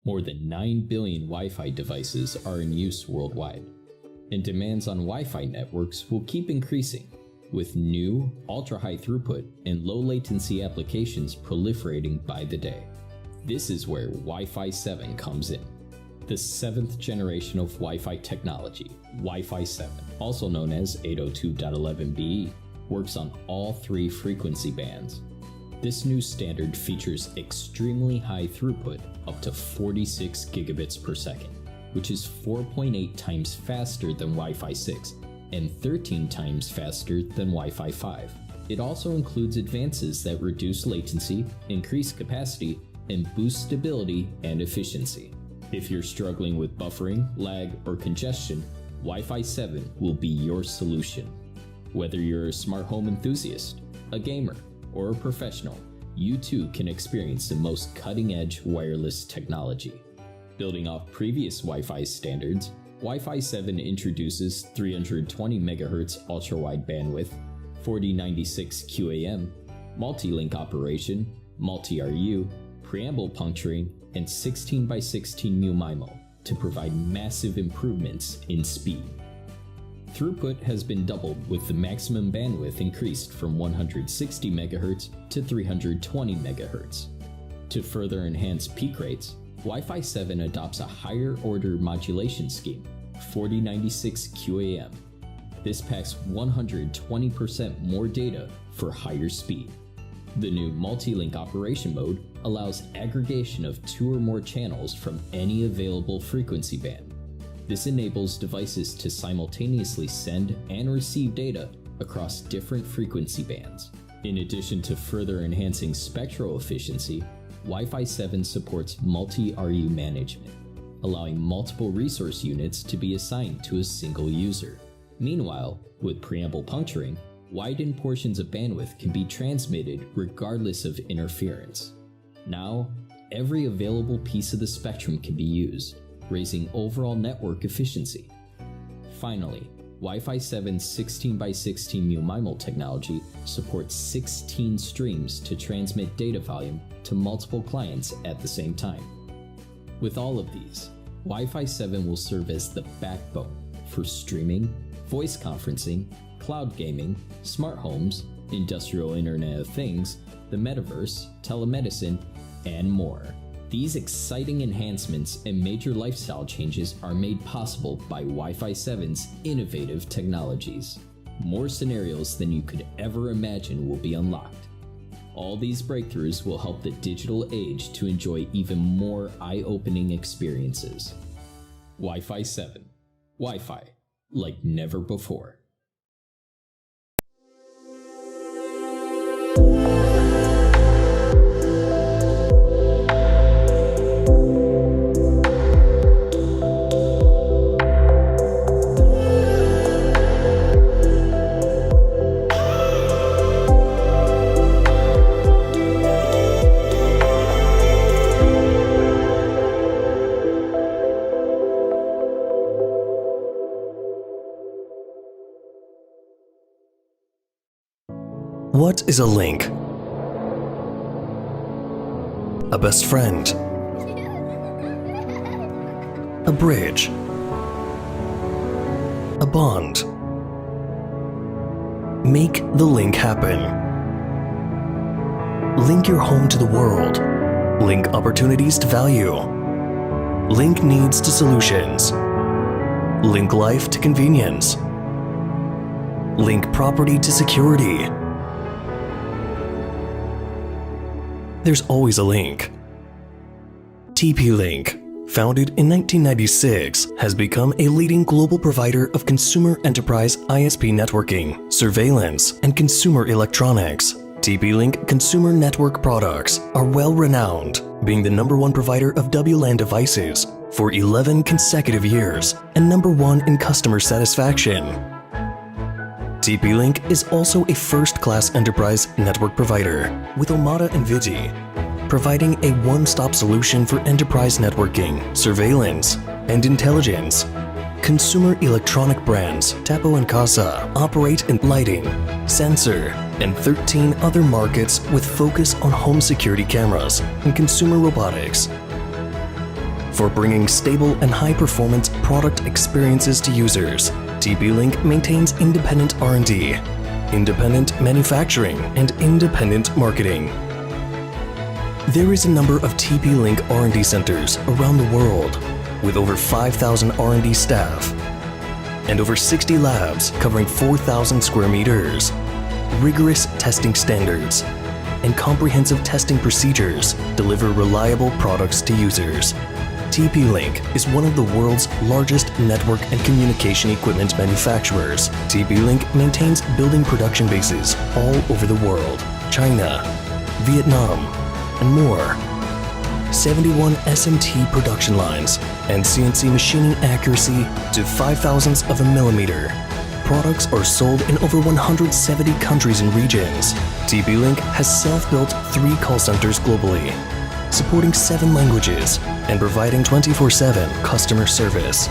More than 9 billion Wi-Fi devices are in use worldwide, and demands on Wi-Fi networks will keep increasing, with new, ultra-high throughput and low-latency applications proliferating by the day. This is where Wi-Fi 7 comes in. The 7th generation of Wi-Fi technology, Wi-Fi 7, also known as 802.11be, works on all 3 frequency bands. This new standard features extremely high throughput up to 46 gigabits per second, which is 4.8 times faster than Wi-Fi 6 and 13 times faster than Wi-Fi 5. It also includes advances that reduce latency, increase capacity, and boost stability and efficiency. If you're struggling with buffering, lag, or congestion, Wi-Fi 7 will be your solution. Whether you're a smart home enthusiast, a gamer, or a professional, you too can experience the most cutting-edge wireless technology. Building off previous Wi-Fi standards, Wi-Fi 7 introduces 320 MHz ultra-wide bandwidth, 4096 QAM, multi-link operation, multi-RU, preamble puncturing, and 16x16 MIMO to provide massive improvements in speed. Throughput has been doubled with the maximum bandwidth increased from 160 MHz to 320 MHz. To further enhance peak rates, Wi-Fi 7 adopts a higher order modulation scheme, 4096 QAM. This packs 120% more data for higher speed. The new multi-link operation mode allows aggregation of 2 or more channels from any available frequency band. This enables devices to simultaneously send and receive data across different frequency bands. In addition to further enhancing spectral efficiency, Wi-Fi 7 supports multi-RU management, allowing multiple resource units to be assigned to a single user. Meanwhile, with preamble puncturing, widened portions of bandwidth can be transmitted regardless of interference. Now, every available piece of the spectrum can be used, raising overall network efficiency. Finally, Wi-Fi 7's 16x16 MIMO technology supports 16 streams to transmit data volume to multiple clients at the same time. With all of these, Wi-Fi 7 will serve as the backbone for streaming, voice conferencing, cloud gaming, smart homes, industrial Internet of Things, the metaverse, telemedicine, and more. These exciting enhancements and major lifestyle changes are made possible by Wi-Fi 7's innovative technologies. More scenarios than you could ever imagine will be unlocked. All these breakthroughs will help the digital age to enjoy even more eye-opening experiences. Wi-Fi 7. Wi-Fi like never before. What is a link? A best friend. A bridge. A bond. Make the link happen. Link your home to the world. Link opportunities to value. Link needs to solutions. Link life to convenience. Link property to security. There's always a link. TP-Link, founded in 1996, has become a leading global provider of consumer enterprise ISP networking, surveillance, and consumer electronics. TP-Link consumer network products are well-renowned, being the #1 provider of WLAN devices for 11 consecutive years and #1 in customer satisfaction. TP-Link is also a first-class enterprise network provider with Omada and Vigi, providing a one-stop solution for enterprise networking, surveillance, and intelligence. Consumer electronic brands Tapo and Casa operate in lighting, sensor, and 13 other markets with focus on home security cameras and consumer robotics. For bringing stable and high-performance product experiences to users, TP-Link maintains independent R&D, independent manufacturing, and independent marketing. There is a number of TP-Link R&D centers around the world, with over 5,000 R&D staff and over 60 labs covering 4,000 square meters. Rigorous testing standards and comprehensive testing procedures deliver reliable products to users. TP-Link is one of the world's largest network and communication equipment manufacturers. TP-Link maintains building production bases all over the world, China, Vietnam, and more. 71 SMT production lines and CNC machining accuracy to 5,000ths of a millimeter. Products are sold in over 170 countries and regions. TP-Link has self-built 3 call centers globally, supporting 7 languages and providing 24/7 customer service.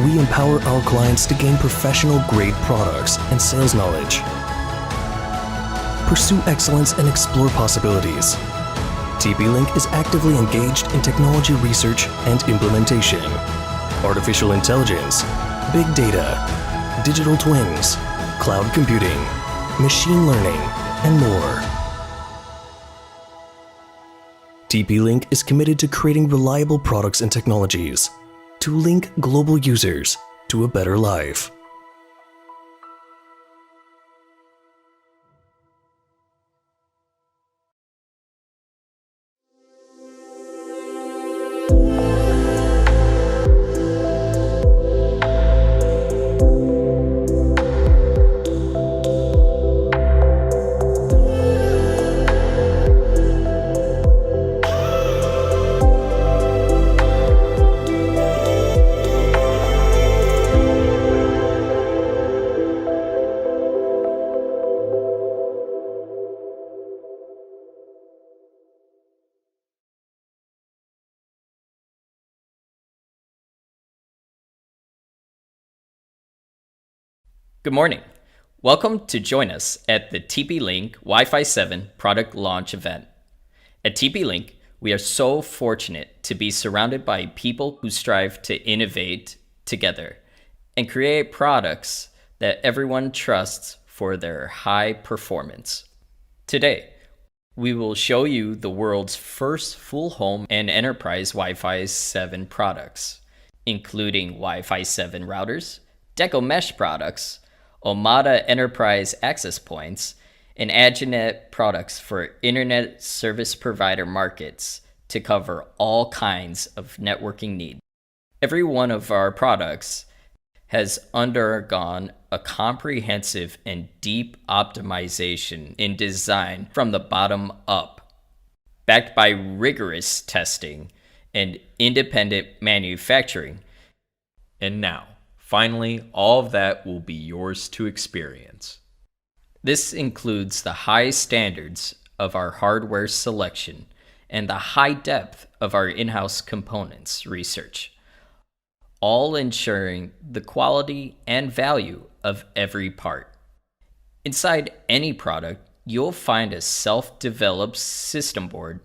We empower our clients to gain professional-grade products and sales knowledge. Pursue excellence and explore possibilities. TP-Link is actively engaged in technology research and implementation, artificial intelligence, big data, digital twins, cloud computing, machine learning, and more. TP-Link is committed to creating reliable products and technologies to link global users to a better life. Good morning. Welcome to join us at the TP-Link Wi-Fi 7 product launch event. At TP-Link, we are so fortunate to be surrounded by people who strive to innovate together and create products that everyone trusts for their high performance. Today, we will show you the world's first full home and enterprise Wi-Fi 7 products, including Wi-Fi 7 routers, Deco Mesh products, Omada Enterprise Access Points, and Aginet products for internet service provider markets to cover all kinds of networking needs. Every one of our products has undergone a comprehensive and deep optimization in design from the bottom up, backed by rigorous testing and independent manufacturing. And now, finally, all of that will be yours to experience. This includes the high standards of our hardware selection and the high depth of our in-house components research, all ensuring the quality and value of every part. Inside any product, you'll find a self-developed system board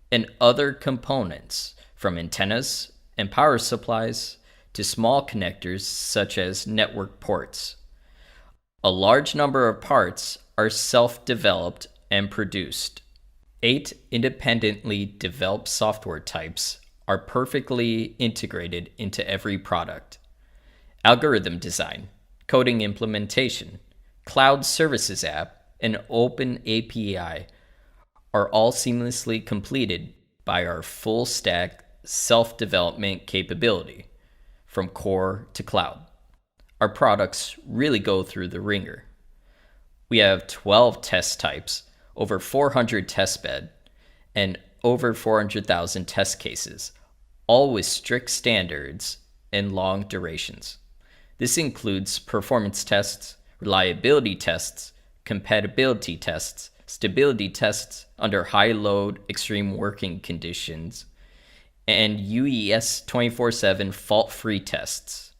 and other components, from antennas and power supplies to small connectors such as network ports. A large number of parts are self-developed and produced. 8 independently developed software types are perfectly integrated into every product. Algorithm design, coding implementation, cloud services app, and open API are all seamlessly completed by our full stack self-development capability, from core to cloud. Our products really go through the ringer. We have 12 test types, over 400 test bed, and over 400,000 test cases, all with strict standards and long durations. This includes performance tests, reliability tests, compatibility tests, stability tests under high load extreme working conditions, and UES 24/7 fault-free tests.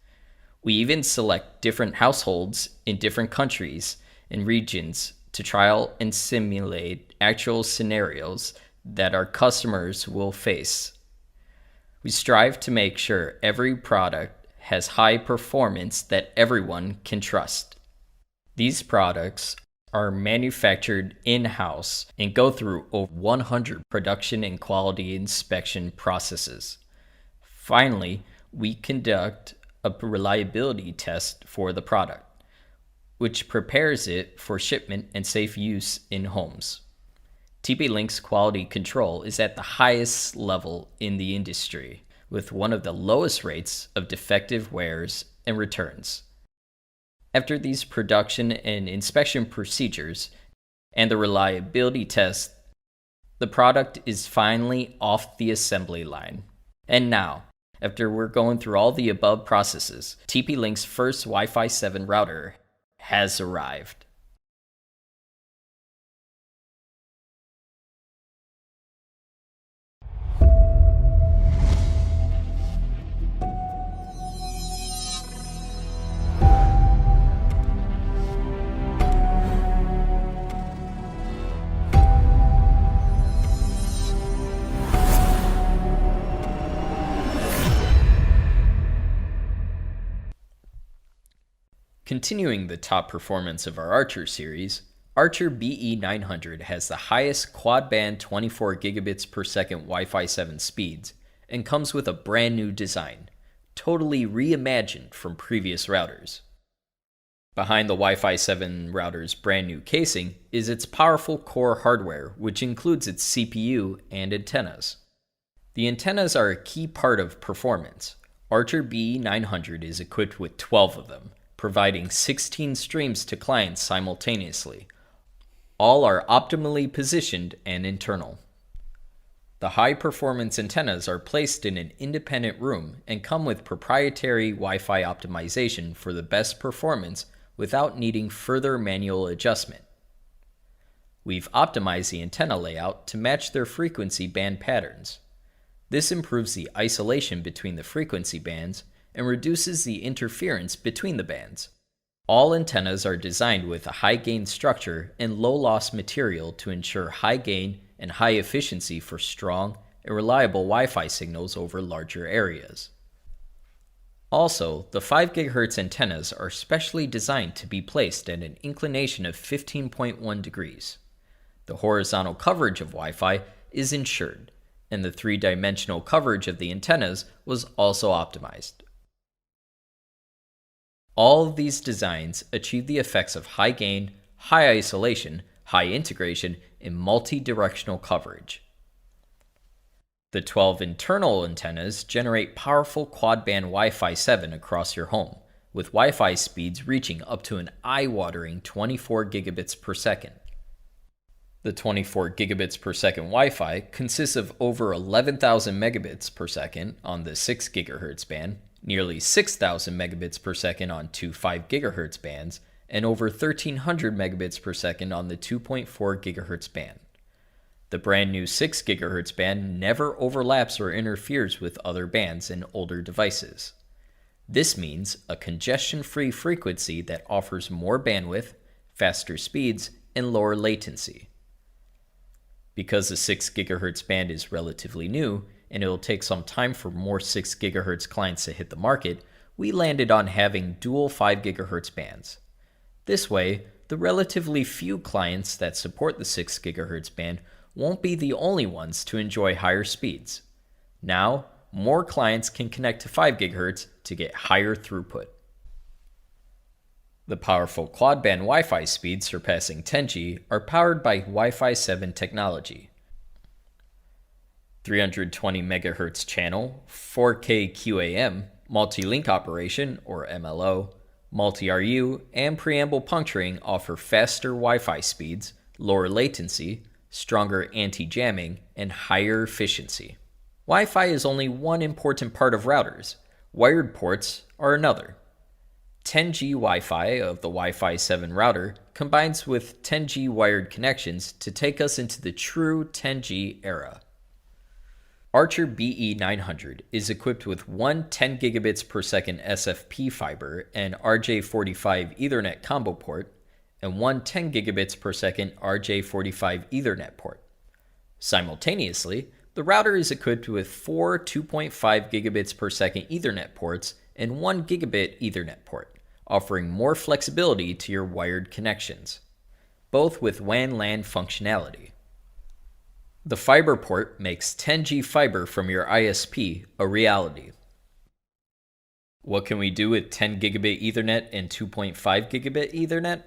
We even select different households in different countries and regions to trial and simulate actual scenarios that our customers will face. We strive to make sure every product has high performance that everyone can trust. These products are manufactured in-house and go through over 100 production and quality inspection processes. Finally, we conduct a reliability test for the product, which prepares it for shipment and safe use in homes. TP-Link's quality control is at the highest level in the industry, with one of the lowest rates of defective wares and returns. After these production and inspection procedures and the reliability test, the product is finally off the assembly line. And now, after we're going through all the above processes, TP-Link's first Wi-Fi 7 router has arrived. Continuing the top performance of our Archer series, Archer BE900 has the highest quad-band 24 gigabits per second Wi-Fi 7 speeds and comes with a brand new design, totally reimagined from previous routers. Behind the Wi-Fi 7 router's brand new casing is its powerful core hardware, which includes its CPU and antennas. The antennas are a key part of performance. Archer BE900 is equipped with 12 of them, providing 16 streams to clients simultaneously. All are optimally positioned and internal. The high-performance antennas are placed in an independent room and come with proprietary Wi-Fi optimization for the best performance without needing further manual adjustment. We've optimized the antenna layout to match their frequency band patterns. This improves the isolation between the frequency bands and reduces the interference between the bands. All antennas are designed with a high-gain structure and low-loss material to ensure high gain and high efficiency for strong and reliable Wi-Fi signals over larger areas. Also, the 5 GHz antennas are specially designed to be placed at an inclination of 15.1 degrees. The horizontal coverage of Wi-Fi is ensured, and the 3-dimensional coverage of the antennas was also optimized. All of these designs achieve the effects of high gain, high isolation, high integration, and multi-directional coverage. The 12 internal antennas generate powerful quad-band Wi-Fi 7 across your home, with Wi-Fi speeds reaching up to an eye-watering 24 gigabits per second. The 24 gigabits per second Wi-Fi consists of over 11,000 megabits per second on the 6 GHz band, nearly 6,000 megabits per second on two 5 GHz bands, and over 1,300 megabits per second on the 2.4 GHz band. The brand new 6 GHz band never overlaps or interferes with other bands in older devices. This means a congestion-free frequency that offers more bandwidth, faster speeds, and lower latency. Because the 6 GHz band is relatively new, and it will take some time for more 6 GHz clients to hit the market, we landed on having dual 5 GHz bands. This way, the relatively few clients that support the 6 GHz band won't be the only ones to enjoy higher speeds. Now, more clients can connect to 5 GHz to get higher throughput. The powerful quad-band Wi-Fi speeds surpassing 10G are powered by Wi-Fi 7 technology. 320 MHz channel, 4K QAM, multi-link operation or MLO, multi-RU, and preamble puncturing offer faster Wi-Fi speeds, lower latency, stronger anti-jamming, and higher efficiency. Wi-Fi is only one important part of routers. Wired ports are another. 10G Wi-Fi of the Wi-Fi 7 router combines with 10G wired connections to take us into the true 10G era. Archer BE900 is equipped with one 10 gigabits per second SFP fiber and RJ45 Ethernet combo port, and one 10 gigabits per second RJ45 Ethernet port. Simultaneously, The router is equipped with 4 2.5 gigabits per second Ethernet ports and 1 gigabit Ethernet port, offering more flexibility to your wired connections, both with WAN/LAN functionality. The fiber port makes 10G fiber from your ISP a reality. What can we do with 10 gigabit Ethernet and 2.5 gigabit Ethernet?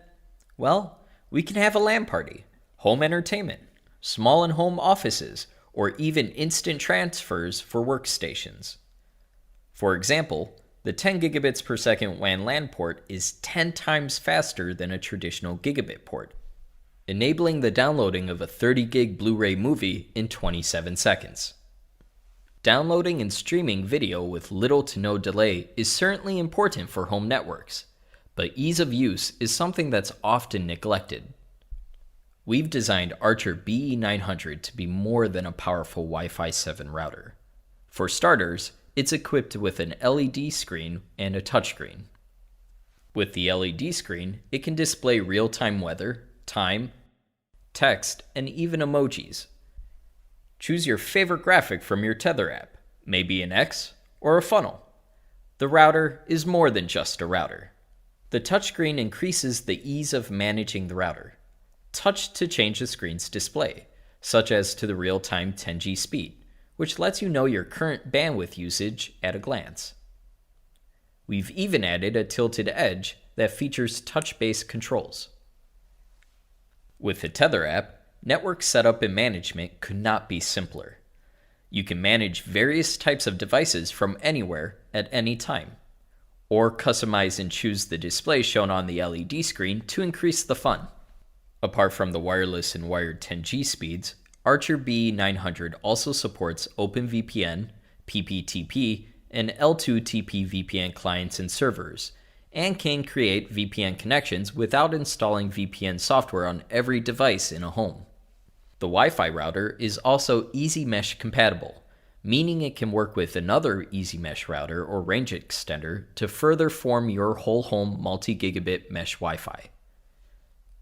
Well, we can have a LAN party, home entertainment, small and home offices, or even instant transfers for workstations. For example, the 10 gigabits per second WAN/LAN port is 10 times faster than a traditional gigabit port, enabling the downloading of a 30 gig Blu-ray movie in 27 seconds. Downloading and streaming video with little to no delay is certainly important for home networks, but ease of use is something that's often neglected. We've designed Archer BE900 to be more than a powerful Wi-Fi 7 router. For starters, it's equipped with an LED screen and a touchscreen. With the LED screen, it can display real-time weather, time, text, and even emojis. Choose your favorite graphic from your Tether app, maybe an X or a funnel. The router is more than just a router. The touchscreen increases the ease of managing the router. Touch to change the screen's display, such as to the real-time 10G speed, which lets you know your current bandwidth usage at a glance. We've even added a tilted edge that features touch-based controls. With the Tether app, network setup and management could not be simpler. You can manage various types of devices from anywhere at any time, or customize and choose the display shown on the LED screen to increase the fun. Apart from the wireless and wired 10G speeds, Archer BE900 also supports OpenVPN, PPTP, and L2TP VPN clients and servers, and can create VPN connections without installing VPN software on every device in a home. The Wi-Fi router is also Easy Mesh compatible, meaning it can work with another Easy Mesh router or range extender to further form your whole home multi-gigabit mesh Wi-Fi.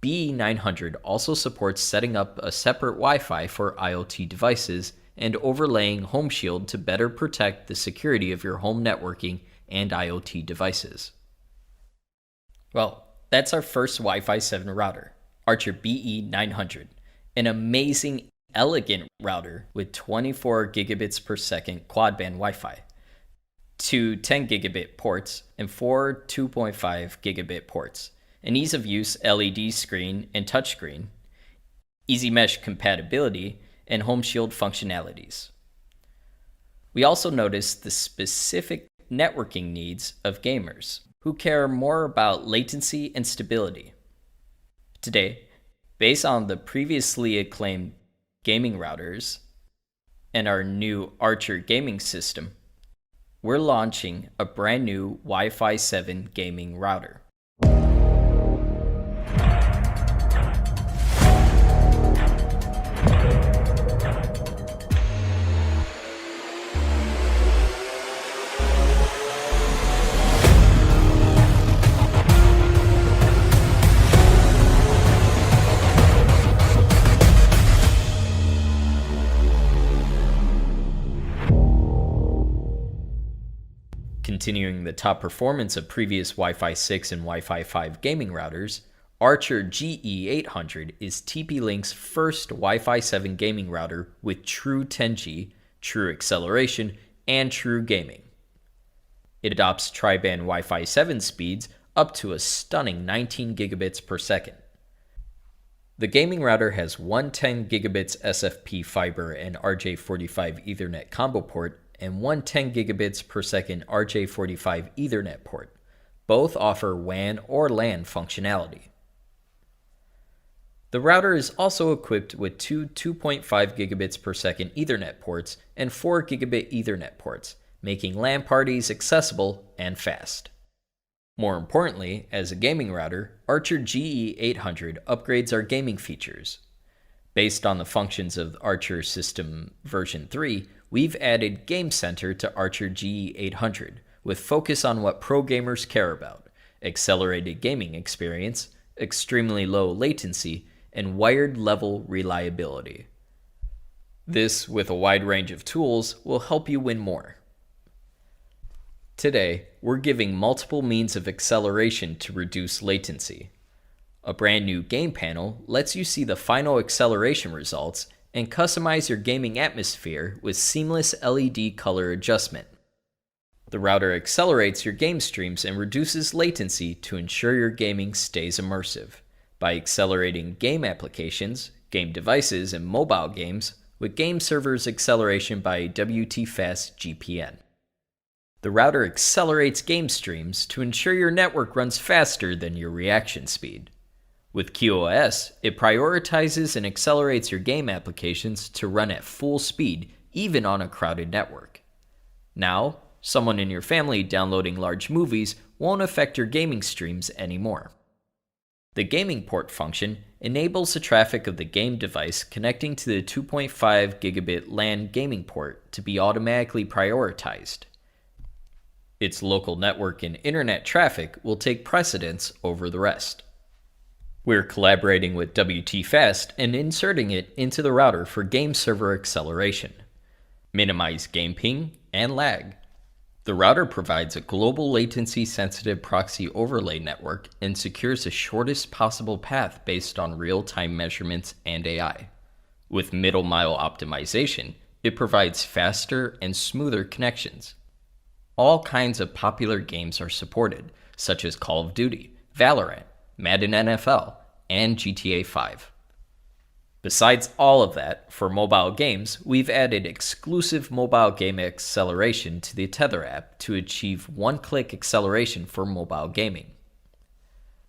BE900 also supports setting up a separate Wi-Fi for IoT devices and overlaying Home Shield to better protect the security of your home networking and IoT devices. Well, that's our first Wi-Fi 7 router, Archer BE900, an amazing, elegant router with 24 gigabits per second quad-band Wi-Fi, 2 10 gigabit ports, and 4 2.5 gigabit ports, an ease of use LED screen and touchscreen, Easy Mesh compatibility, and Home Shield functionalities. We also noticed the specific networking needs of gamers who care more about latency and stability. Today, based on the previously acclaimed gaming routers and our new Archer gaming system, we're launching a brand new Wi-Fi 7 gaming router. Continuing the top performance of previous Wi-Fi 6 and Wi-Fi 5 gaming routers, Archer GE800 is TP-Link's first Wi-Fi 7 gaming router with true 10G, true acceleration, and true gaming. It adopts tri-band Wi-Fi 7 speeds up to a stunning 19 gigabits per second. The gaming router has one 10 gigabits SFP fiber and RJ45 Ethernet combo port and one 10 gigabits per second RJ45 Ethernet port. Both offer WAN or LAN functionality. The router is also equipped with two 2.5 gigabits per second Ethernet ports and 4 gigabit Ethernet ports, making LAN parties accessible and fast. More importantly, as a gaming router, Archer GE800 upgrades our gaming features. Based on the functions of Archer System version 3, we've added Game Center to Archer GE800 with focus on what pro gamers care about: accelerated gaming experience, extremely low latency, and wired level reliability. This, with a wide range of tools, will help you win more. Today, we're giving multiple means of acceleration to reduce latency. A brand new game panel lets you see the final acceleration results and customize your gaming atmosphere with seamless LED color adjustment. The router accelerates your game streams and reduces latency to ensure your gaming stays immersive by accelerating game applications, game devices, and mobile games with game servers acceleration by WT-Fast GPN. The router accelerates game streams to ensure your network runs faster than your reaction speed. With QoS, it prioritizes and accelerates your game applications to run at full speed, even on a crowded network. Now, someone in your family downloading large movies won't affect your gaming streams anymore. The gaming port function enables the traffic of the game device connecting to the 2.5 gigabit LAN gaming port to be automatically prioritized. Its local network and internet traffic will take precedence over the rest. We're collaborating with WT-Fast and inserting it into the router for game server acceleration. Minimize game ping and lag. The router provides a global latency-sensitive proxy overlay network and secures the shortest possible path based on real-time measurements and AI. With middle-mile optimization, it provides faster and smoother connections. All kinds of popular games are supported, such as Call of Duty, Valorant, Madden NFL, and GTA 5. Besides all of that, for mobile games, we've added exclusive mobile game acceleration to the Tether app to achieve one-click acceleration for mobile gaming.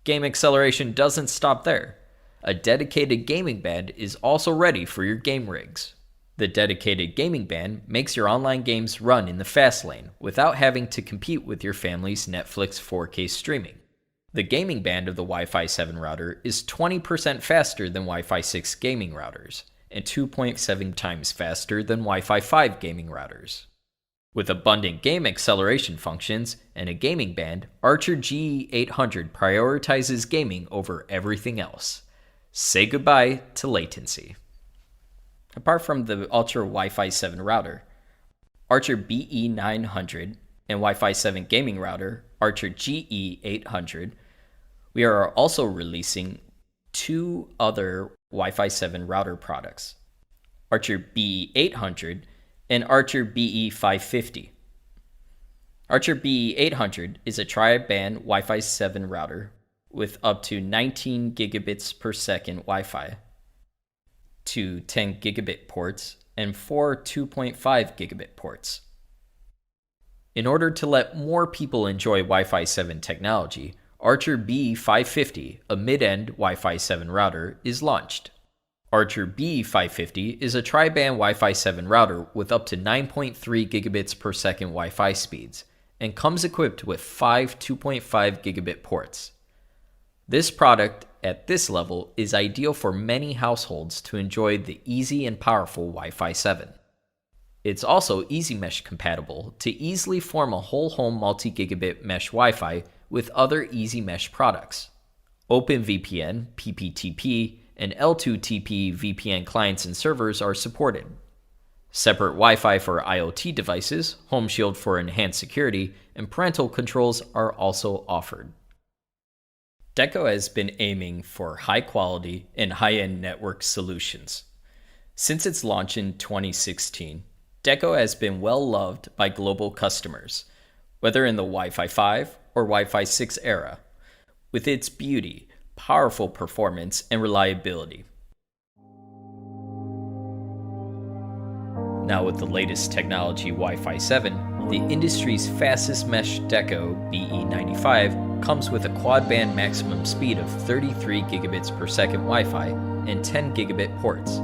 Game acceleration doesn't stop there. A dedicated gaming band is also ready for your game rigs. The dedicated gaming band makes your online games run in the fast lane without having to compete with your family's Netflix 4K streaming. The gaming band of the Wi-Fi 7 router is 20% faster than Wi-Fi 6 gaming routers and 2.7 times faster than Wi-Fi 5 gaming routers. With abundant game acceleration functions and a gaming band, Archer GE800 prioritizes gaming over everything else. Say goodbye to latency. Apart from the Ultra Wi-Fi 7 router, Archer BE900 and Wi-Fi 7 gaming router, Archer GE800, we are also releasing two other Wi-Fi 7 router products, Archer BE800 and Archer BE550. Archer BE800 is a tri-band Wi-Fi 7 router with up to 19 gigabits per second Wi-Fi, two 10 gigabit ports, and four 2.5 gigabit ports. In order to let more people enjoy Wi-Fi 7 technology, Archer B550, a mid-end Wi-Fi 7 router, is launched. Archer B550 is a tri-band Wi-Fi 7 router with up to 9.3 gigabits per second Wi-Fi speeds and comes equipped with five 2.5 gigabit ports. This product at this level is ideal for many households to enjoy the easy and powerful Wi-Fi 7. It's also Easy Mesh compatible to easily form a whole home multi-gigabit mesh Wi-Fi with other Easy Mesh products. OpenVPN, PPTP, and L2TP VPN clients and servers are supported. Separate Wi-Fi for IoT devices, Home Shield for enhanced security, and parental controls are also offered. Deco has been aiming for high-quality and high-end network solutions. Since its launch in 2016, Deco has been well loved by global customers, whether in the Wi-Fi 5 or Wi-Fi 6 era, with its beauty, powerful performance, and reliability. Now with the latest technology Wi-Fi 7, the industry's fastest mesh Deco BE95 comes with a quad-band maximum speed of 33 gigabits per second Wi-Fi and 10 gigabit ports.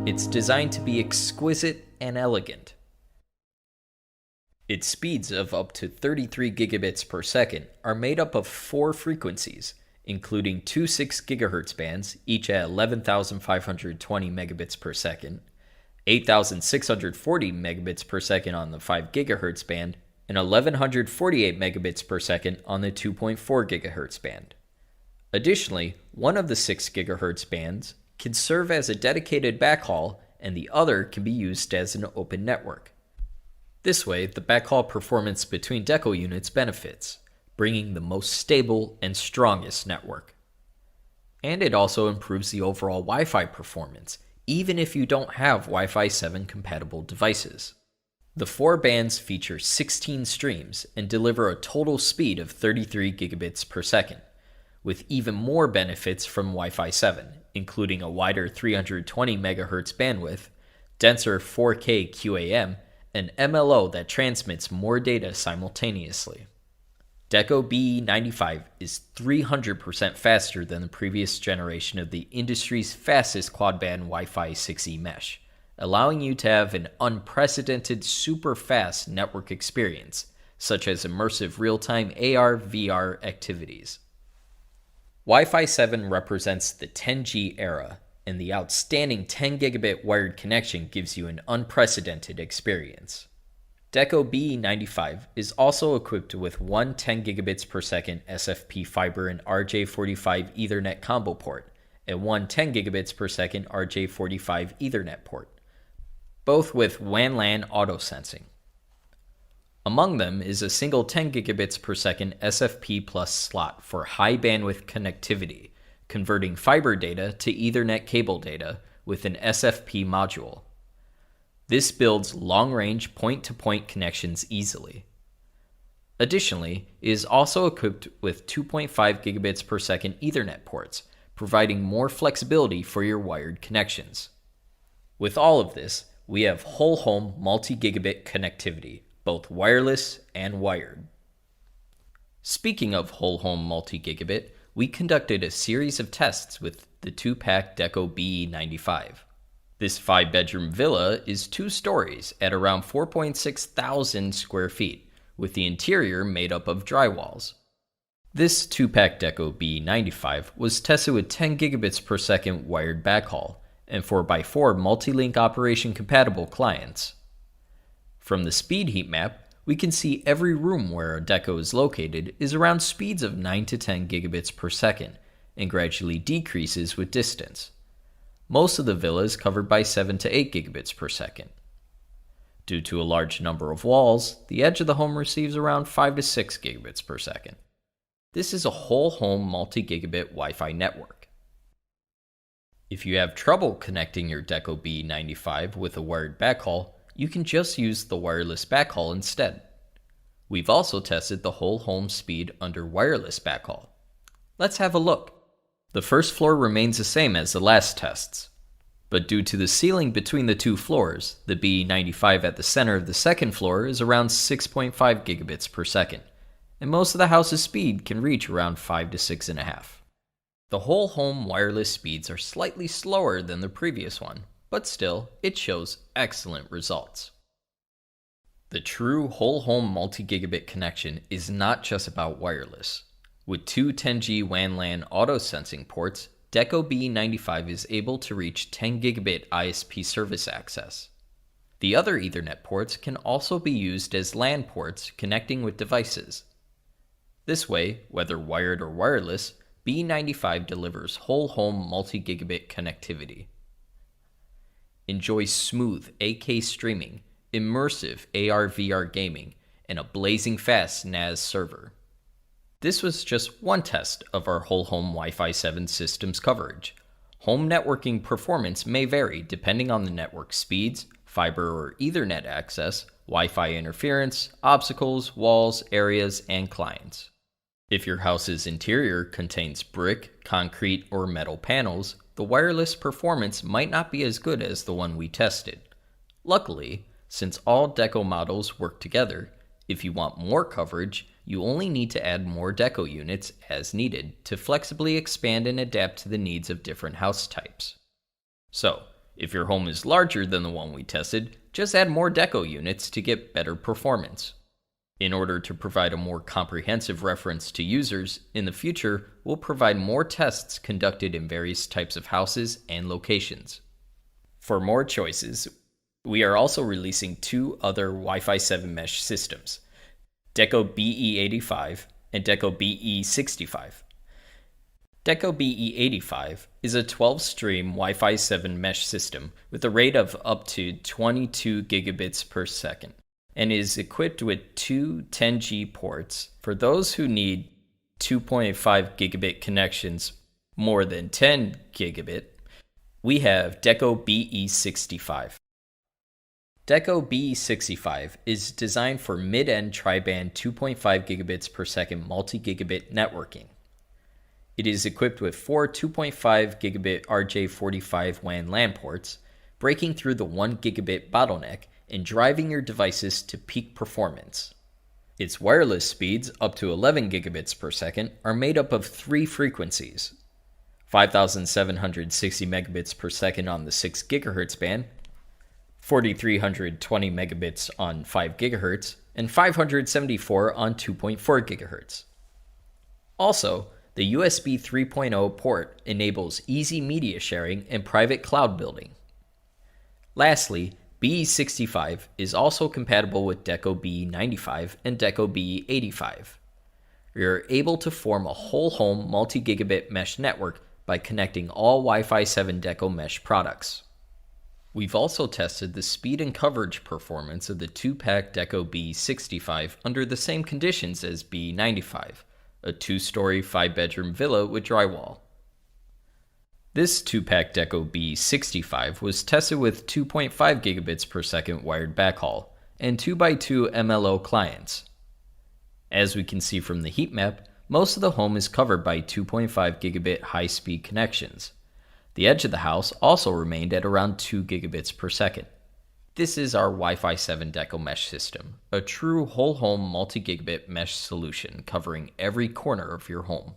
It's designed to be exquisite and elegant. Its speeds of up to 33 gigabits per second are made up of four frequencies, including two 6 GHz bands, each at 11,520 megabits per second, 8,640 megabits per second on the 5 GHz band, and 1,148 megabits per second on the 2.4 GHz band. Additionally, one of the 6 GHz bands can serve as a dedicated backhaul and the other can be used as an open network. This way, the backhaul performance between deco units benefits, bringing the most stable and strongest network. And it also improves the overall Wi-Fi performance, even if you don't have Wi-Fi 7 compatible devices. The 4 bands feature 16 streams and deliver a total speed of 33 gigabits per second, with even more benefits from Wi-Fi 7, including a wider 320 MHz bandwidth, denser 4K QAM, and MLO that transmits more data simultaneously. Deco BE95 is 300% faster than the previous generation of the industry's fastest quad-band Wi-Fi 6E mesh, allowing you to have an unprecedented super-fast network experience, such as immersive real-time AR/VR activities. Wi-Fi 7 represents the 10G era, and the outstanding 10 gigabit wired connection gives you an unprecedented experience. Deco BE95 is also equipped with one 10 gigabits per second SFP fiber and RJ45 Ethernet combo port, and one 10 gigabits per second RJ45 Ethernet port, both with WAN/LAN auto-sensing. Among them is a single 10 gigabits per second SFP plus slot for high bandwidth connectivity, converting fiber data to Ethernet cable data with an SFP module. This builds long-range point-to-point connections easily. Additionally, it is also equipped with 2.5 gigabits per second Ethernet ports, providing more flexibility for your wired connections. With all of this, we have whole-home multi-gigabit connectivity, both wireless and wired. Speaking of whole-home multi-gigabit, we conducted a series of tests with the 2-pack Deco BE95. This 5-bedroom villa is 2 stories at around 4.6 thousand square feet, with the interior made up of drywalls. This 2-pack Deco BE95 was tested with 10 gigabits per second wired backhaul and 4x4 multi-link operation compatible clients. From the speed heat map, we can see every room where a Deco is located is around speeds of 9 to 10 gigabits per second and gradually decreases with distance. Most of the villa is covered by 7 to 8 gigabits per second. Due to a large number of walls, the edge of the home receives around 5 to 6 gigabits per second. This is a whole home multi-gigabit Wi-Fi network. If you have trouble connecting your Deco BE95 with a wired backhaul, you can just use the wireless backhaul instead. We've also tested the whole home speed under wireless backhaul. Let's have a look. The first floor remains the same as the last tests, but due to the ceiling between the 2 floors, the BE95 at the center of the second floor is around 6.5 gigabits per second, and most of the house's speed can reach around 5 to 6.5. The whole home wireless speeds are slightly slower than the previous one, but still, it shows excellent results. The true whole home multi-gigabit connection is not just about wireless. With 2 10G WAN/LAN auto-sensing ports, Deco BE95 is able to reach 10 gigabit ISP service access. The other Ethernet ports can also be used as LAN ports connecting with devices. This way, whether wired or wireless, BE95 delivers whole home multi-gigabit connectivity. Enjoy smooth 8K streaming, immersive AR/VR gaming, and a blazing fast NAS server. This was just one test of our whole home Wi-Fi 7 systems coverage. Home networking performance may vary depending on the network speeds, fiber or Ethernet access, Wi-Fi interference, obstacles, walls, areas, and clients. If your house's interior contains brick, concrete, or metal panels, the wireless performance might not be as good as the one we tested. Luckily, since all Deco models work together, if you want more coverage, you only need to add more Deco units as needed to flexibly expand and adapt to the needs of different house types. So, if your home is larger than the one we tested, just add more Deco units to get better performance. In order to provide a more comprehensive reference to users, in the future, we'll provide more tests conducted in various types of houses and locations. For more choices, we are also releasing 2 other Wi-Fi 7 mesh systems, Deco BE85 and Deco BE65. Deco BE85 is a 12-stream Wi-Fi 7 mesh system with a rate of up to 22 gigabits per second and is equipped with two 10G ports for those who need 2.5 gigabit connections more than 10 gigabit. We have Deco BE65. Deco BE65 is designed for mid-end tri-band 2.5 gigabits per second multi-gigabit networking. It is equipped with four 2.5 gigabit RJ45 WAN LAN ports, breaking through the 1 gigabit bottleneck and driving your devices to peak performance. Its wireless speeds, up to 11 gigabits per second, are made up of three frequencies: 5,760 megabits per second on the 6 gigahertz band, 4,320 megabits on 5 gigahertz, and 574 on 2.4 gigahertz. Also, the USB 3.0 port enables easy media sharing and private cloud building. Lastly, BE65 is also compatible with Deco BE95 and Deco BE85. You're able to form a whole home multi-gigabit mesh network by connecting all Wi-Fi 7 Deco mesh products. We've also tested the speed and coverage performance of the 2-pack Deco BE65 under the same conditions as BE95, a 2-story 5-bedroom villa with drywall. This 2-pack Deco BE65 was tested with 2.5 gigabits per second wired backhaul and 2x2 MLO clients. As we can see from the heat map, most of the home is covered by 2.5 gigabit high-speed connections. The edge of the house also remained at around 2 gigabits per second. This is our Wi-Fi 7 Deco mesh system, a true whole home multi-gigabit mesh solution covering every corner of your home.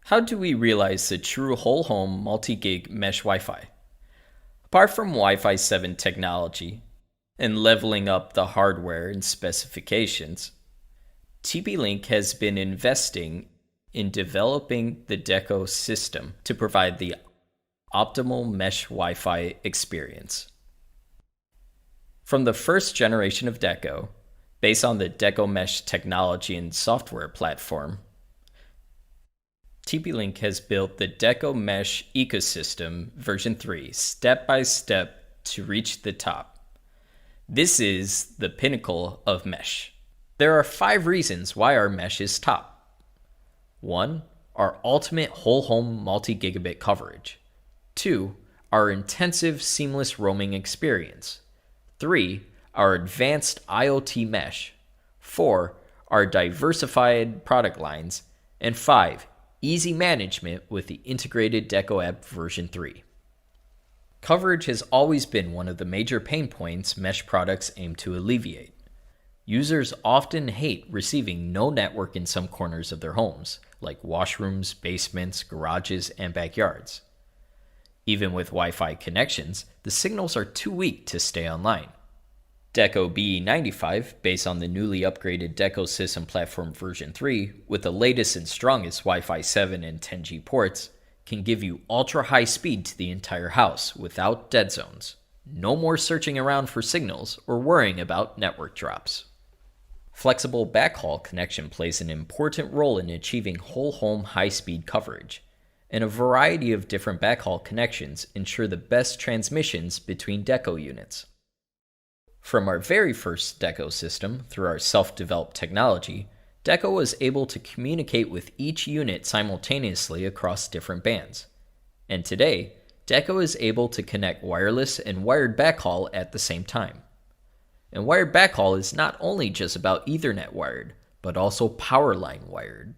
How do we realize the true whole home multi-gig mesh Wi-Fi? Apart from Wi-Fi 7 technology and leveling up the hardware and specifications, TP-Link has been investing in developing the Deco system to provide the optimal mesh Wi-Fi experience. From the first generation of Deco, based on the Deco Mesh technology and software platform, TP-Link has built the Deco Mesh ecosystem version 3 step by step to reach the top. This is the pinnacle of mesh. There are 5 reasons why our mesh is top. 1. Our ultimate whole home multi-gigabit coverage. 2. Our intensive seamless roaming experience. 3. Our advanced IoT mesh. 4. Our diversified product lines. And 5. Easy management with the integrated Deco app version 3. Coverage has always been one of the major pain points mesh products aim to alleviate. Users often hate receiving no network in some corners of their homes, like washrooms, basements, garages, and backyards. Even with Wi-Fi connections, the signals are too weak to stay online. Deco BE95, based on the newly upgraded Deco System Platform version 3, with the latest and strongest Wi-Fi 7 and 10G ports, can give you ultra-high speed to the entire house without dead zones. No more searching around for signals or worrying about network drops. Flexible backhaul connection plays an important role in achieving whole home high-speed coverage, and a variety of different backhaul connections ensure the best transmissions between Deco units. From our very first Deco system through our self-developed technology, Deco was able to communicate with each unit simultaneously across different bands. And today, Deco is able to connect wireless and wired backhaul at the same time. And wired backhaul is not only just about Ethernet wired, but also power line wired.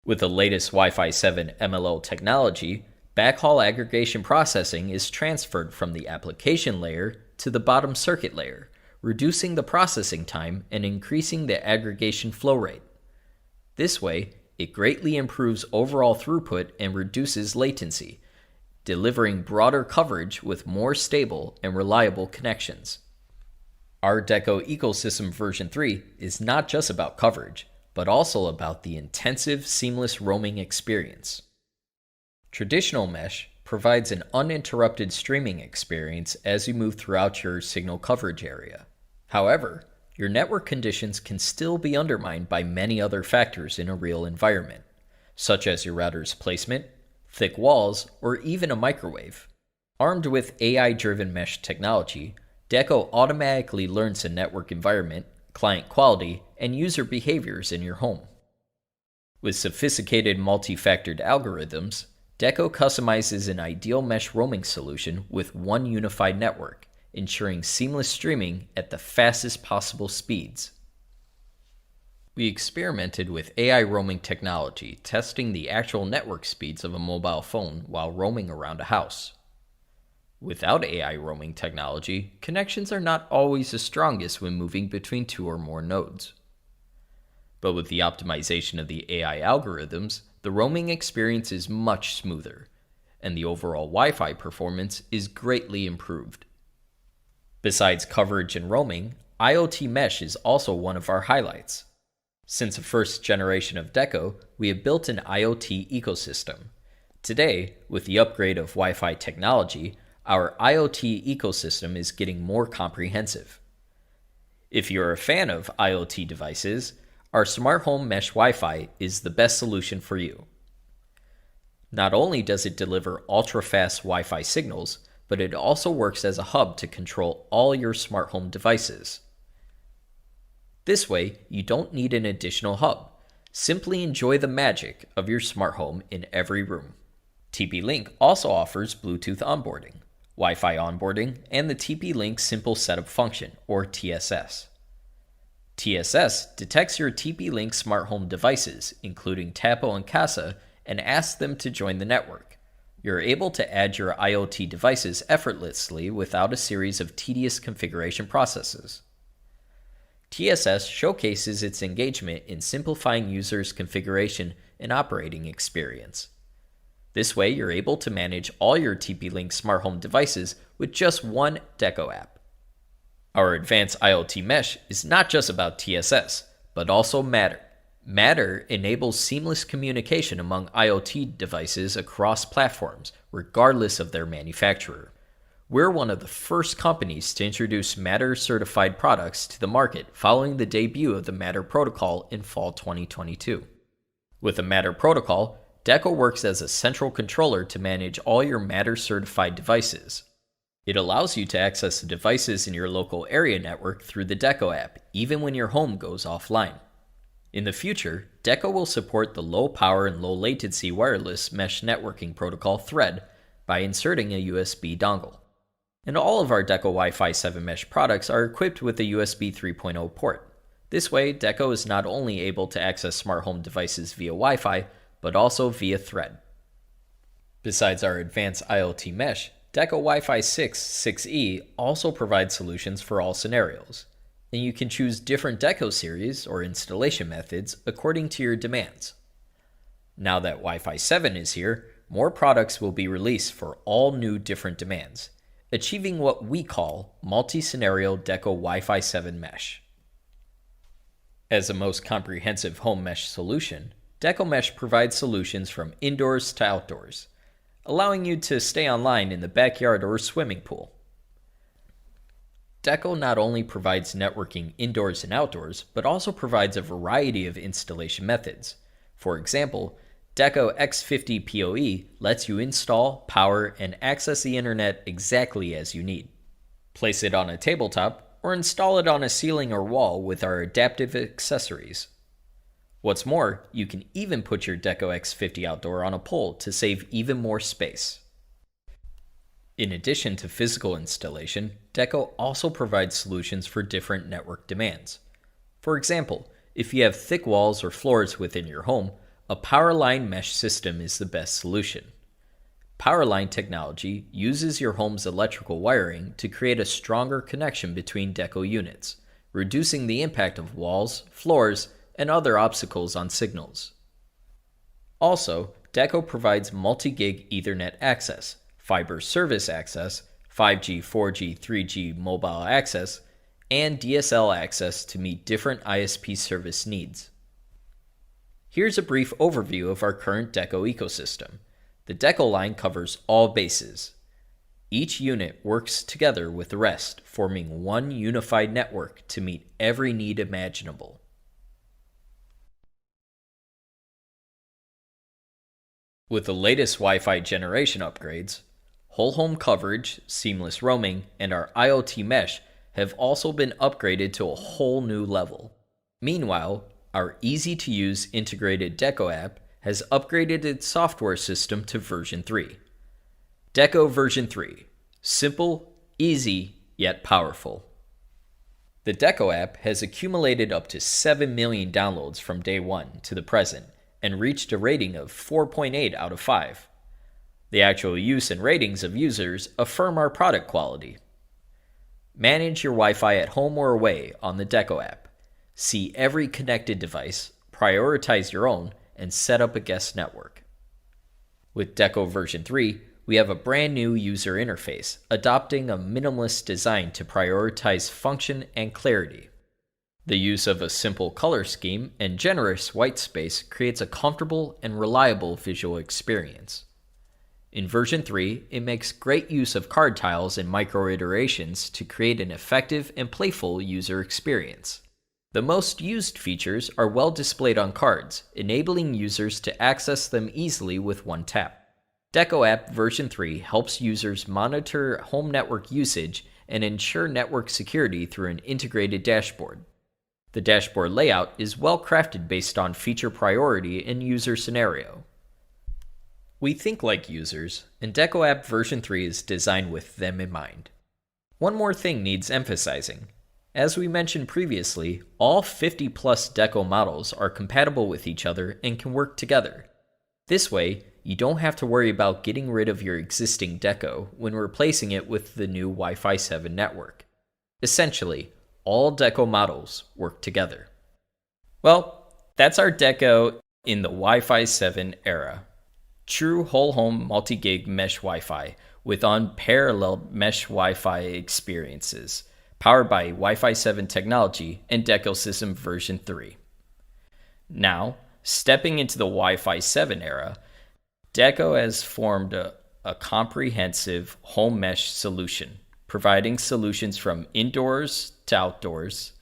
With the latest Wi-Fi 7 MLO technology, backhaul aggregation processing is transferred from the application layer to the bottom circuit layer, reducing the processing time and increasing the aggregation flow rate. This way, it greatly improves overall throughput and reduces latency, delivering broader coverage with more stable and reliable connections. Our Deco Ecosystem version 3 is not just about coverage, but also about the intensive, seamless roaming experience. Traditional mesh provides an uninterrupted streaming experience as you move throughout your signal coverage area. However, your network conditions can still be undermined by many other factors in a real environment. such as your router's placement, thick walls, or even a microwave. Armed with AI-driven mesh technology, Deco automatically learns the network environment, client quality, and user behaviors in your home. With sophisticated multi-factored algorithms, Deco customizes an ideal mesh roaming solution with one unified network, ensuring seamless streaming at the fastest possible speeds. We experimented with AI roaming technology, testing the actual network speeds of a mobile phone while roaming around a house. Without AI roaming technology, connections are not always the strongest when moving between two or more nodes. But with the optimization of the AI algorithms, the roaming experience is much smoother, and the overall Wi-Fi performance is greatly improved. Besides coverage and roaming, IoT mesh is also one of our highlights. Since the first generation of Deco, we have built an IoT ecosystem. Today, with the upgrade of Wi-Fi technology, our IoT ecosystem is getting more comprehensive. If you're a fan of IoT devices, our smart home mesh Wi-Fi is the best solution for you. Not only does it deliver ultra-fast Wi-Fi signals, but it also works as a hub to control all your smart home devices. This way, you don't need an additional hub. Simply enjoy the magic of your smart home in every room. TP-Link also offers Bluetooth onboarding, Wi-Fi onboarding, and the TP-Link Simple Setup Function, or TSS. TSS detects your TP-Link smart home devices, including Tapo and Casa, and asks them to join the network. You're able to add your IoT devices effortlessly without a series of tedious configuration processes. TSS showcases its engagement in simplifying users' configuration and operating experience. This way, you're able to manage all your TP-Link smart home devices with just one Deco app. Our advanced IoT mesh is not just about TSS, but also Matter. Matter enables seamless communication among IoT devices across platforms, regardless of their manufacturer. We're one of the first companies to introduce Matter-certified products to the market following the debut of the Matter protocol in fall 2022. With the Matter protocol, Deco works as a central controller to manage all your Matter-certified devices. It allows you to access the devices in your local area network through the Deco app, even when your home goes offline. In the future, Deco will support the low power and low latency wireless mesh networking protocol Thread by inserting a USB dongle. And all of our Deco Wi-Fi 7 mesh products are equipped with a USB 3.0 port. This way, Deco is not only able to access smart home devices via Wi-Fi, but also via Thread. Besides our advanced IoT mesh, Deco Wi-Fi 6 6E also provides solutions for all scenarios, and you can choose different Deco series or installation methods according to your demands. Now that Wi-Fi 7 is here, more products will be released for all new different demands, achieving what we call multi-scenario Deco Wi-Fi 7 mesh. As the most comprehensive home mesh solution, Deco Mesh provides solutions from indoors to outdoors, allowing you to stay online in the backyard or swimming pool. Deco not only provides networking indoors and outdoors, but also provides a variety of installation methods. For example, Deco X50 PoE lets you install, power, and access the internet exactly as you need. Place it on a tabletop or install it on a ceiling or wall with our adaptive accessories. What's more, you can even put your Deco X50 outdoor on a pole to save even more space. In addition to physical installation, Deco also provides solutions for different network demands. For example, if you have thick walls or floors within your home, a power line mesh system is the best solution. Power line technology uses your home's electrical wiring to create a stronger connection between Deco units, reducing the impact of walls, floors, and other obstacles on signals. Also, Deco provides multi-gig Ethernet access, fiber service access, 5G, 4G, 3G mobile access, and DSL access to meet different ISP service needs. Here's a brief overview of our current Deco ecosystem. The Deco line covers all bases. Each unit works together with the rest, forming one unified network to meet every need imaginable. With the latest Wi-Fi generation upgrades, whole home coverage, seamless roaming, and our IoT mesh have also been upgraded to a whole new level. Meanwhile, our easy-to-use integrated Deco app has upgraded its software system to version 3. Deco version 3. Simple, easy, yet powerful. The Deco app has accumulated up to 7 million downloads from day one to the present and reached a rating of 4.8 out of 5. The actual use and ratings of users affirm our product quality. Manage your Wi-Fi at home or away on the Deco app. See every connected device, prioritize your own, and set up a guest network. With Deco version 3, we have a brand new user interface, adopting a minimalist design to prioritize function and clarity. The use of a simple color scheme and generous white space creates a comfortable and reliable visual experience. In version 3, it makes great use of card tiles and micro-iterations to create an effective and playful user experience. The most used features are well displayed on cards, enabling users to access them easily with one tap. Deco app version 3 helps users monitor home network usage and ensure network security through an integrated dashboard. The dashboard layout is well crafted based on feature priority and user scenario. We think like users, and Deco app version 3 is designed with them in mind. One more thing needs emphasizing. As we mentioned previously, all 50 plus Deco models are compatible with each other and can work together. This way, you don't have to worry about getting rid of your existing Deco when replacing it with the new Wi-Fi 7 network. Essentially, all Deco models work together. Well, that's our Deco in the Wi-Fi 7 era. True whole home multi-gig mesh Wi-Fi with unparalleled mesh Wi-Fi experiences, powered by Wi-Fi 7 technology and Deco System version 3. Now, stepping into the Wi-Fi 7 era, Deco has formed a comprehensive home mesh solution, providing solutions from indoors to outdoors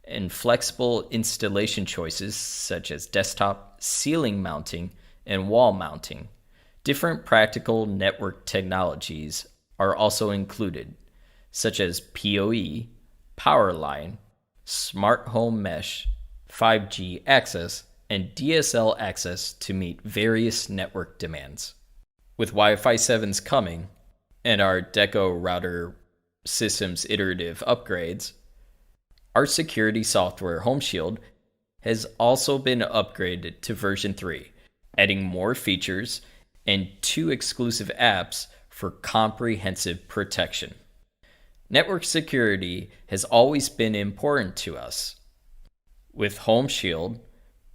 and flexible installation choices such as desktop, ceiling mounting, and wall mounting. Different practical network technologies are also included, such as PoE, Powerline, Smart Home Mesh, 5G access, and DSL access to meet various network demands. With Wi-Fi 7's coming, and our Deco router system's iterative upgrades, our security software Home Shield has also been upgraded to version 3, adding more features and 2 exclusive apps for comprehensive protection. Network security has always been important to us. With Home Shield,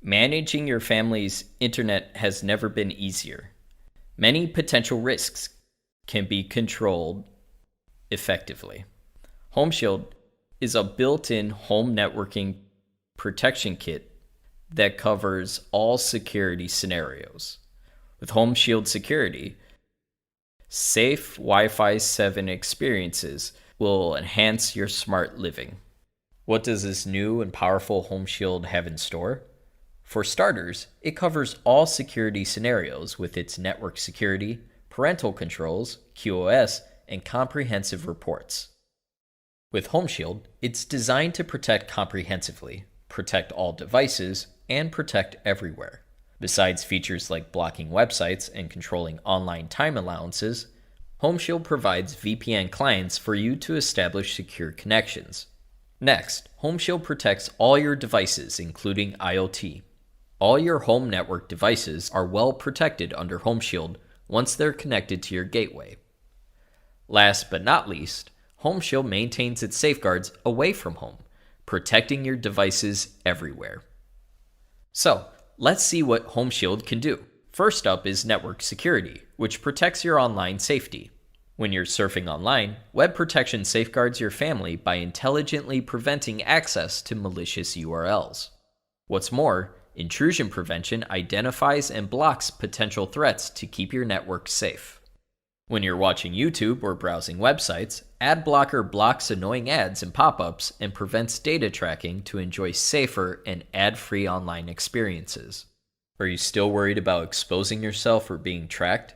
managing your family's internet has never been easier. Many potential risks can be controlled effectively. Home Shield is a built-in home networking protection kit that covers all security scenarios. With Home Shield Security, safe Wi-Fi 7 experiences will enhance your smart living. What does this new and powerful Home Shield have in store? For starters, it covers all security scenarios with its network security, parental controls, QoS, and comprehensive reports. With Home Shield, it's designed to protect comprehensively, protect all devices, and protect everywhere. Besides features like blocking websites and controlling online time allowances, Home Shield provides VPN clients for you to establish secure connections. Next, Home Shield protects all your devices, including IoT. All your home network devices are well protected under Home Shield once they're connected to your gateway. Last but not least, Home Shield maintains its safeguards away from home, protecting your devices everywhere. So, let's see what Home Shield can do. First up is network security, which protects your online safety. When you're surfing online, web protection safeguards your family by intelligently preventing access to malicious URLs. What's more, intrusion prevention identifies and blocks potential threats to keep your network safe. When you're watching YouTube or browsing websites, Ad Blocker blocks annoying ads and pop-ups and prevents data tracking to enjoy safer and ad-free online experiences. Are you still worried about exposing yourself or being tracked?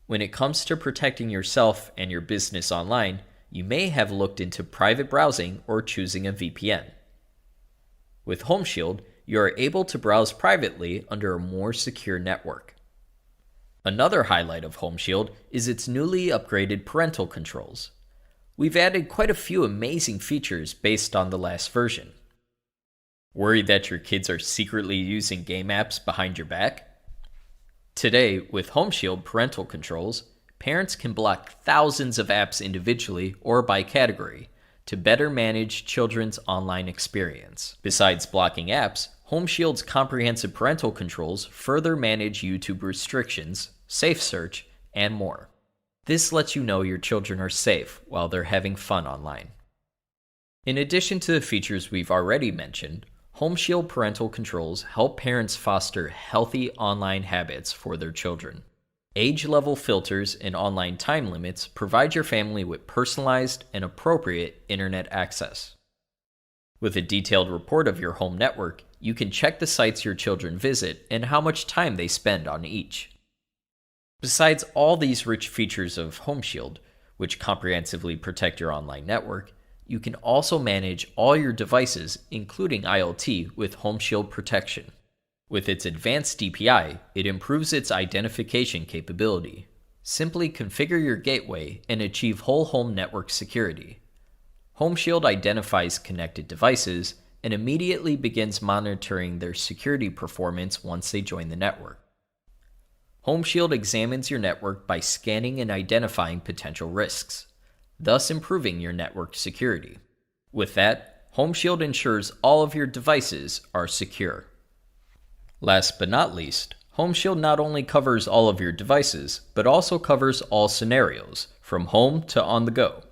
When it comes to protecting yourself and your business online, you may have looked into private browsing or choosing a VPN. With Home Shield, you are able to browse privately under a more secure network. Another highlight of Home Shield is its newly upgraded parental controls. We've added quite a few amazing features based on the last version. Worried that your kids are secretly using game apps behind your back? Today, with Home Shield parental controls, parents can block thousands of apps individually or by category to better manage children's online experience. Besides blocking apps, Home Shield's comprehensive parental controls further manage YouTube restrictions, safe search, and more. This lets you know your children are safe while they're having fun online. In addition to the features we've already mentioned, Home Shield parental controls help parents foster healthy online habits for their children. Age-level filters and online time limits provide your family with personalized and appropriate internet access. With a detailed report of your home network, you can check the sites your children visit and how much time they spend on each. Besides all these rich features of Home Shield, which comprehensively protect your online network, you can also manage all your devices, including IoT, with Home Shield protection. With its advanced DPI, it improves its identification capability. Simply configure your gateway and achieve whole home network security. Home Shield identifies connected devices and immediately begins monitoring their security performance once they join the network. Home Shield examines your network by scanning and identifying potential risks, thus improving your network security. With that, Home Shield ensures all of your devices are secure. Last but not least, Home Shield not only covers all of your devices, but also covers all scenarios, from home to on the go.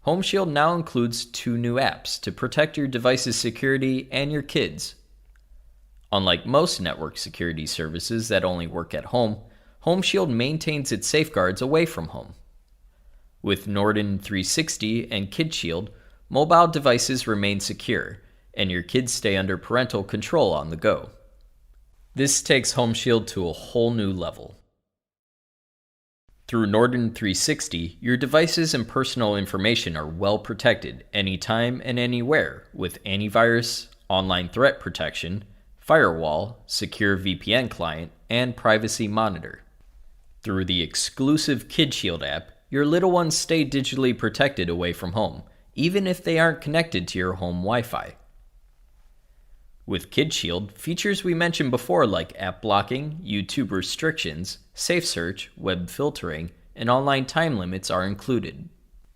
Home Shield now includes 2 new apps to protect your device's security and your kids. Unlike most network security services that only work at home, Home Shield maintains its safeguards away from home. With Norton 360 and Kid Shield, mobile devices remain secure, and your kids stay under parental control on the go. This takes Home Shield to a whole new level. Through Norton 360, your devices and personal information are well protected anytime and anywhere with antivirus, online threat protection, firewall, secure VPN client, and privacy monitor. Through the exclusive Kid Shield app, your little ones stay digitally protected away from home, even if they aren't connected to your home Wi-Fi. With Kid Shield, features we mentioned before like app blocking, YouTube restrictions, safe search, web filtering, and online time limits are included.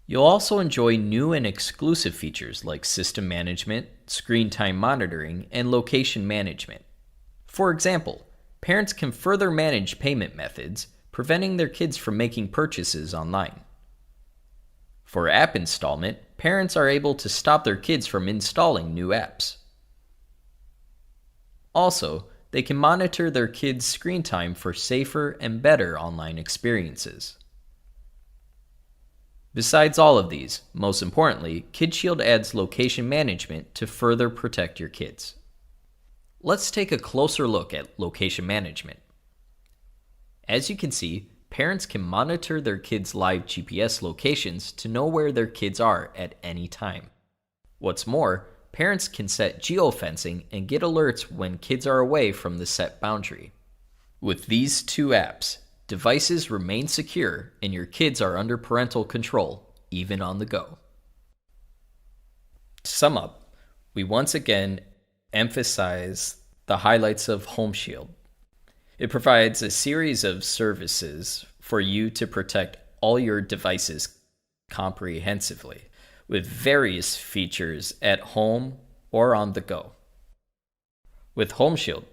You'll also enjoy new and exclusive features like system management, screen time monitoring, and location management. For example, parents can further manage payment methods, preventing their kids from making purchases online. For app installment, parents are able to stop their kids from installing new apps. Also, they can monitor their kids' screen time for safer and better online experiences. Besides all of these, most importantly, Kid Shield adds location management to further protect your kids. Let's take a closer look at location management. As you can see, parents can monitor their kids' live GPS locations to know where their kids are at any time. What's more, parents can set geofencing and get alerts when kids are away from the set boundary. With these 2 apps, devices remain secure and your kids are under parental control, even on the go. To sum up, we once again emphasize the highlights of Home Shield. It provides a series of services for you to protect all your devices comprehensively, with various features at home or on the go. With Home Shield,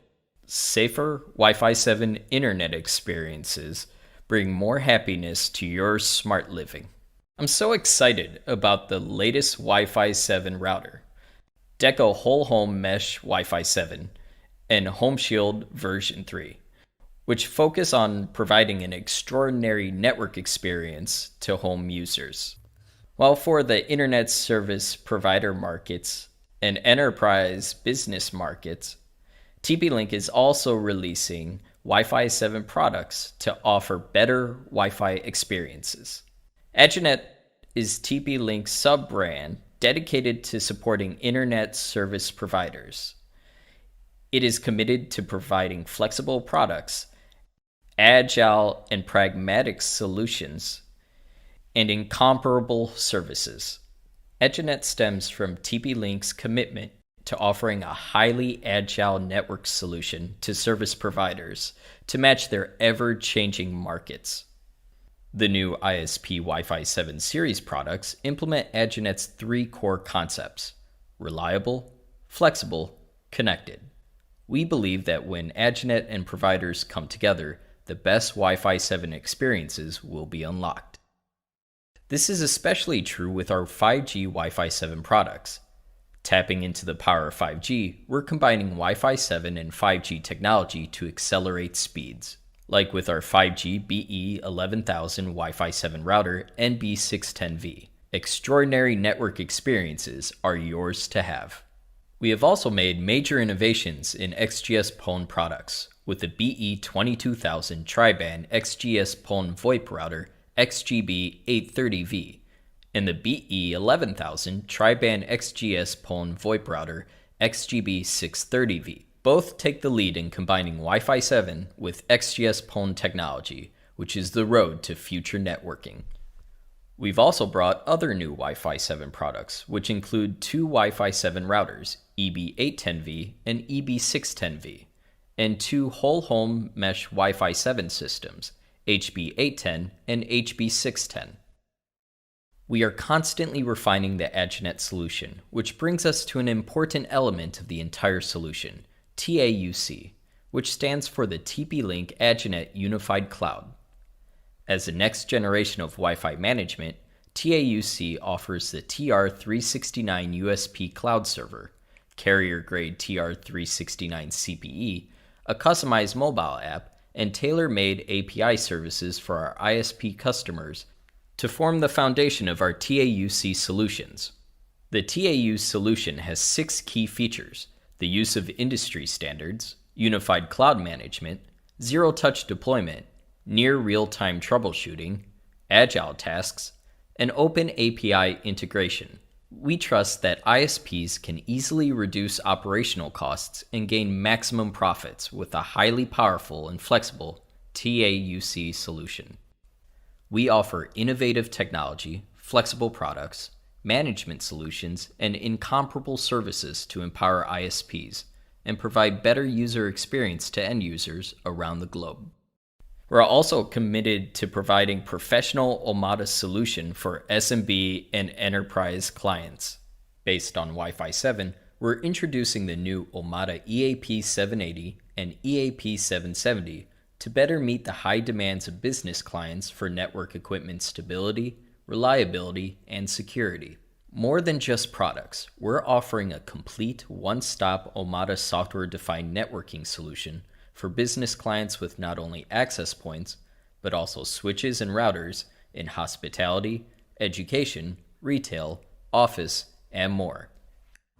safer Wi-Fi 7 internet experiences bring more happiness to your smart living. I'm so excited about the latest Wi-Fi 7 router, Deco Whole Home Mesh Wi-Fi 7, and Home Shield version 3, which focus on providing an extraordinary network experience to home users. While for the internet service provider markets and enterprise business markets, TP-Link is also releasing Wi-Fi 7 products to offer better Wi-Fi experiences. Edgenet is TP-Link's sub-brand dedicated to supporting internet service providers. It is committed to providing flexible products, agile and pragmatic solutions, and incomparable services. Edgenet stems from TP-Link's commitment to offering a highly agile network solution to service providers to match their ever-changing markets. The new ISP Wi-Fi 7 series products implement Edgenet's three core concepts: reliable, flexible, connected. We believe that when Edgenet and providers come together, the best Wi-Fi 7 experiences will be unlocked. This is especially true with our 5G Wi-Fi 7 products. Tapping into the power of 5G, we're combining Wi-Fi 7 and 5G technology to accelerate speeds. Like with our 5G BE11000 Wi-Fi 7 router NB610V. Extraordinary network experiences are yours to have. We have also made major innovations in XGS-PON products with the BE22000 tri-band XGS-PON VoIP router XGB830V and the BE11000 tri-band XGS-PON VoIP router XGB630V. Both take the lead in combining Wi-Fi 7 with XGS-PON technology, which is the road to future networking. We've also brought other new Wi-Fi 7 products, which include two Wi-Fi 7 routers, EB810V and EB610V, and two whole-home mesh Wi-Fi 7 systems, HB810 and HB610. We are constantly refining the Edgenet solution, which brings us to an important element of the entire solution, TAUC, which stands for the TP-Link Edgenet Unified Cloud. As the next generation of Wi-Fi management, TAUC offers the TR369 USP cloud server, carrier-grade TR369 CPE, a customized mobile app, and tailor-made API services for our ISP customers to form the foundation of our TAUC solutions. The TAU solution has 6 key features: the use of industry standards, unified cloud management, zero-touch deployment, near real-time troubleshooting, agile tasks, and open API integration. We trust that ISPs can easily reduce operational costs and gain maximum profits with a highly powerful and flexible TAUC solution. We offer innovative technology, flexible products, management solutions, and incomparable services to empower ISPs and provide better user experience to end users around the globe. We're also committed to providing professional Omada solution for SMB and enterprise clients. Based on Wi-Fi 7, we're introducing the new Omada EAP 780 and EAP 770 to better meet the high demands of business clients for network equipment stability, reliability, and security. More than just products, we're offering a complete one-stop Omada software-defined networking solution for business clients with not only access points, but also switches and routers in hospitality, education, retail, office, and more.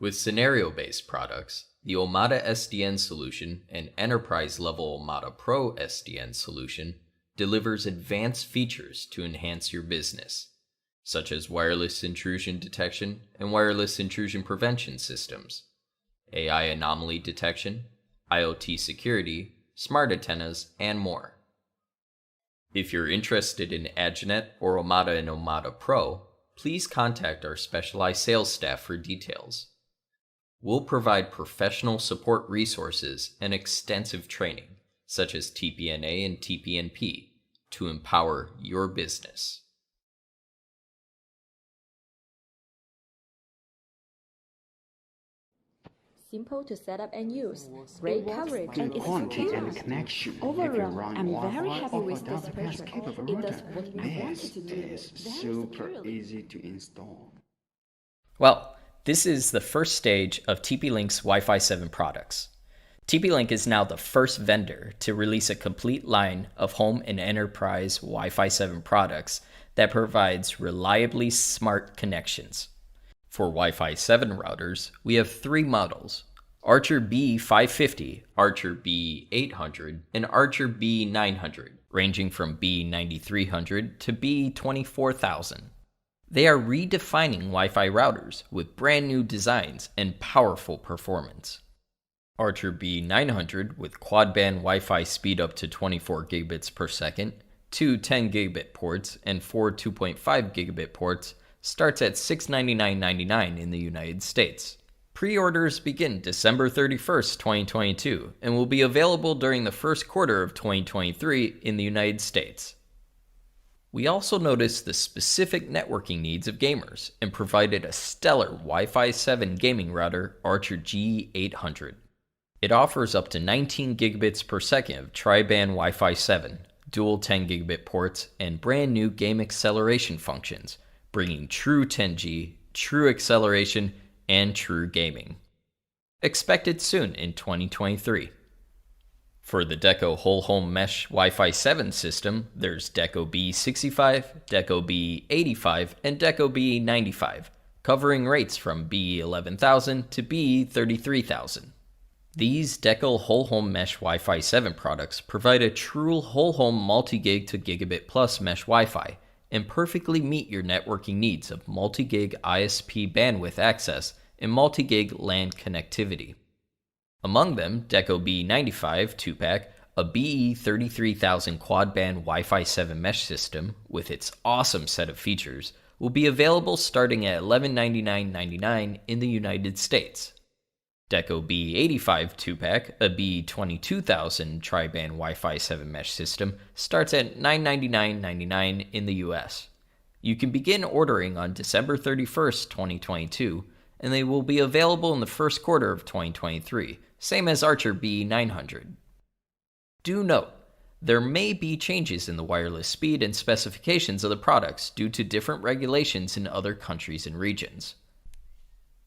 With scenario-based products, the Omada SDN solution and enterprise-level Omada Pro SDN solution delivers advanced features to enhance your business, such as wireless intrusion detection and wireless intrusion prevention systems, AI anomaly detection, IoT security, smart antennas, and more. If you're interested in Edgenet or Omada and Omada Pro, please contact our specialized sales staff for details. We'll provide professional support resources and extensive training, such as TPNA and TPNP, to empower your business. Simple to set up and use, great coverage, and it's quality and fast. connection. Overall, If you I'm run very Wi-Fi happy over with this WPS version. capable It does router. what we want it to do. This is Very super securely. easy to install. Well, this is the first stage of TP-Link's Wi-Fi 7 products. TP-Link is now the first vendor to release a complete line of home and enterprise Wi-Fi 7 products that provides reliably smart connections. For Wi-Fi 7 routers, we have 3 models: Archer B550, Archer B800, and Archer B900, ranging from B9300 to B24000. They are redefining Wi-Fi routers with brand new designs and powerful performance. Archer B900 with quad-band Wi-Fi speed up to 24 gigabits per second, 2 10 gigabit ports, and 4 2.5 gigabit ports starts at $699.99 in the United States. Pre-orders begin December 31st, 2022, and will be available during the first quarter of 2023 in the United States. We also noticed the specific networking needs of gamers and provided a stellar Wi-Fi 7 gaming router, Archer G800. It offers up to 19 gigabits per second of tri-band Wi-Fi 7, dual 10 gigabit ports, and brand new game acceleration functions, bringing true 10G, true acceleration, and true gaming. Expected soon in 2023. For the Deco Whole Home Mesh Wi-Fi 7 system, there's Deco B65, Deco B85, and Deco B95, covering rates from B11,000 to B33,000. These Deco Whole Home Mesh Wi-Fi 7 products provide a true whole home multi-gig to gigabit plus mesh Wi-Fi and perfectly meet your networking needs of multi-gig ISP bandwidth access and multi-gig LAN connectivity. Among them, Deco B95 2-pack, a BE33000 quad-band Wi-Fi 7 mesh system with its awesome set of features, will be available starting at $1199.99 in the United States. Deco B85 2-pack, a B22000 tri-band Wi-Fi 7 mesh system, starts at $999.99 in the US. You can begin ordering on December 31st, 2022, and they will be available in the first quarter of 2023, same as Archer B900. Do note, there may be changes in the wireless speed and specifications of the products due to different regulations in other countries and regions.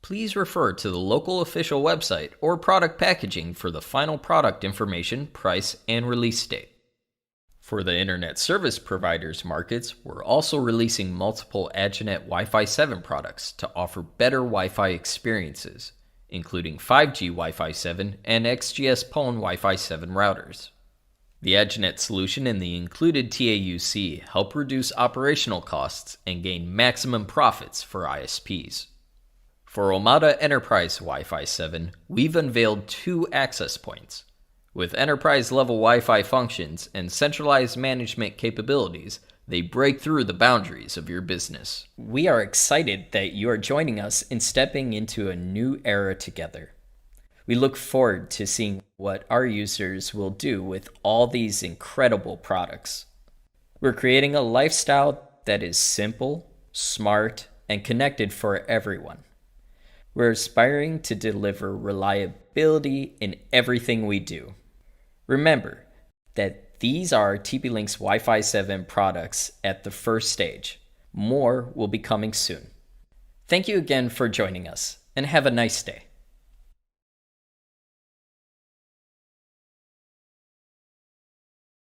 Please refer to the local official website or product packaging for the final product information, price, and release date. For the internet service providers markets, we're also releasing multiple Agilent Wi-Fi 7 products to offer better Wi-Fi experiences, including 5G Wi-Fi 7 and XGS-PON Wi-Fi 7 routers. The Agilent solution and the included TAUC help reduce operational costs and gain maximum profits for ISPs. For Omada Enterprise Wi-Fi 7, we've unveiled 2 access points. With enterprise-level Wi-Fi functions and centralized management capabilities, they break through the boundaries of your business. We are excited that you are joining us in stepping into a new era together. We look forward to seeing what our users will do with all these incredible products. We're creating a lifestyle that is simple, smart, and connected for everyone. We're aspiring to deliver reliability in everything we do. Remember that these are TP-Link's Wi-Fi 7 products at the first stage. More will be coming soon. Thank you again for joining us, and have a nice day.